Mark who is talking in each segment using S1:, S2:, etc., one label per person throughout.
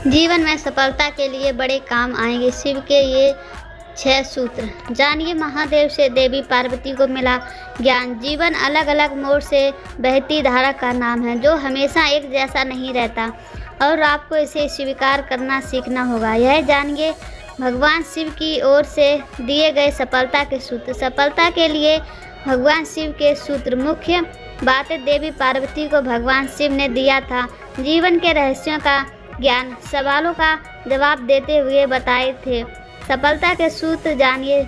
S1: जीवन में सफलता के लिए बड़े काम आएंगे शिव के ये 6 सूत्र। जानिए महादेव से देवी पार्वती को मिला ज्ञान। जीवन अलग अलग मोड़ से बहती धारा का नाम है जो हमेशा एक जैसा नहीं रहता और आपको इसे स्वीकार करना सीखना होगा। यह जानिए भगवान शिव की ओर से दिए गए सफलता के सूत्र। सफलता के लिए भगवान शिव के सूत्र। मुख्य बातें देवी पार्वती को भगवान शिव ने दिया था जीवन के रहस्यों का ज्ञान, सवालों का जवाब देते हुए बताए थे। सफलता के सूत्र जानिए।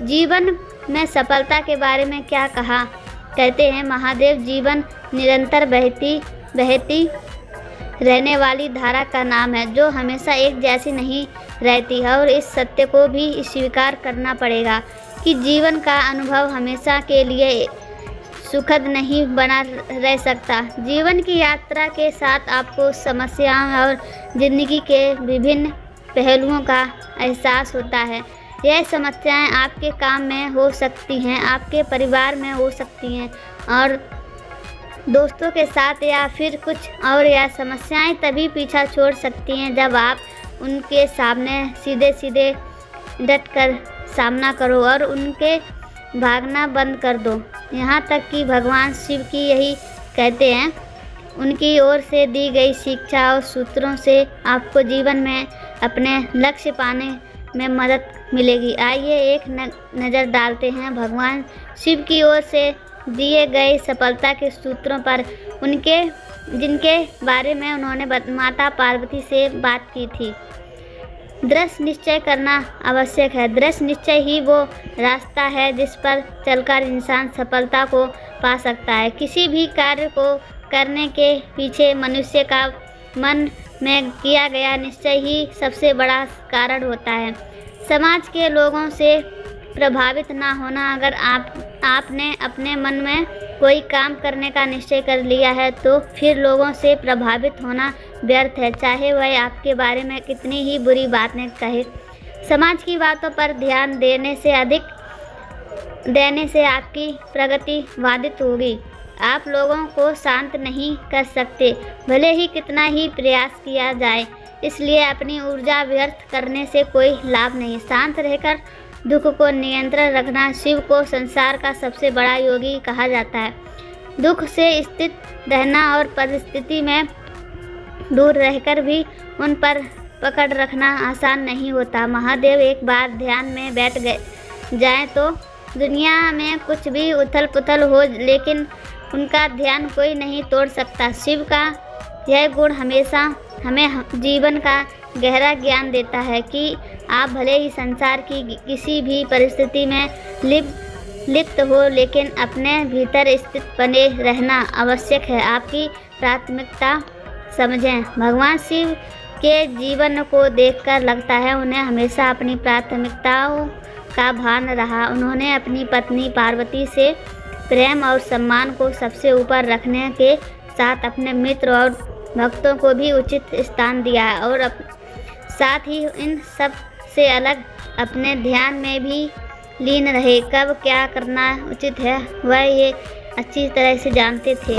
S1: जीवन में सफलता के बारे में क्या कहते हैं महादेव। जीवन निरंतर बहती रहने वाली धारा का नाम है जो हमेशा एक जैसी नहीं रहती है और इस सत्य को भी स्वीकार करना पड़ेगा कि जीवन का अनुभव हमेशा के लिए सुखद नहीं बना रह सकता। जीवन की यात्रा के साथ आपको समस्याओं और जिंदगी के विभिन्न पहलुओं का एहसास होता है। यह समस्याएं आपके काम में हो सकती हैं, आपके परिवार में हो सकती हैं और दोस्तों के साथ या फिर कुछ और। यह समस्याएं तभी पीछा छोड़ सकती हैं जब आप उनके सामने सीधे डट कर सामना करो और उनके भागना बंद कर दो। यहाँ तक कि भगवान शिव की यही कहते हैं उनकी ओर से दी गई शिक्षा और सूत्रों से आपको जीवन में अपने लक्ष्य पाने में मदद मिलेगी। आइए एक नज़र डालते हैं भगवान शिव की ओर से दिए गए सफलता के सूत्रों पर, जिनके बारे में उन्होंने माता पार्वती से बात की थी। दृढ़ निश्चय करना आवश्यक है। दृढ़ निश्चय ही वो रास्ता है जिस पर चलकर इंसान सफलता को पा सकता है। किसी भी कार्य को करने के पीछे मनुष्य का मन में किया गया निश्चय ही सबसे बड़ा कारण होता है। समाज के लोगों से प्रभावित ना होना। अगर आपने अपने मन में कोई काम करने का निश्चय कर लिया है तो फिर लोगों से प्रभावित होना व्यर्थ है, चाहे वह आपके बारे में कितनी ही बुरी बातें कहे। समाज की बातों पर ध्यान देने से आपकी प्रगति बाधित होगी। आप लोगों को शांत नहीं कर सकते भले ही कितना ही प्रयास किया जाए, इसलिए अपनी ऊर्जा व्यर्थ करने से कोई लाभ नहीं। शांत रहकर दुख को नियंत्रण रखना। शिव को संसार का सबसे बड़ा योगी कहा जाता है। दुख से स्थित रहना और परिस्थिति में दूर रहकर भी उन पर पकड़ रखना आसान नहीं होता। महादेव एक बार ध्यान में बैठ जाएं तो दुनिया में कुछ भी उथल पुथल हो, लेकिन उनका ध्यान कोई नहीं तोड़ सकता। शिव का यह गुण हमेशा हमें जीवन का गहरा ज्ञान देता है कि आप भले ही संसार की किसी भी परिस्थिति में लिप्त हो, लेकिन अपने भीतर स्थित बने रहना आवश्यक है। आपकी प्राथमिकता समझें। भगवान शिव के जीवन को देखकर लगता है उन्हें हमेशा अपनी प्राथमिकताओं का भान रहा। उन्होंने अपनी पत्नी पार्वती से प्रेम और सम्मान को सबसे ऊपर रखने के साथ अपने मित्र और भक्तों को भी उचित स्थान दिया और साथ ही इन सब से अलग अपने ध्यान में भी लीन रहे। कब क्या करना उचित है वह ये अच्छी तरह से जानते थे।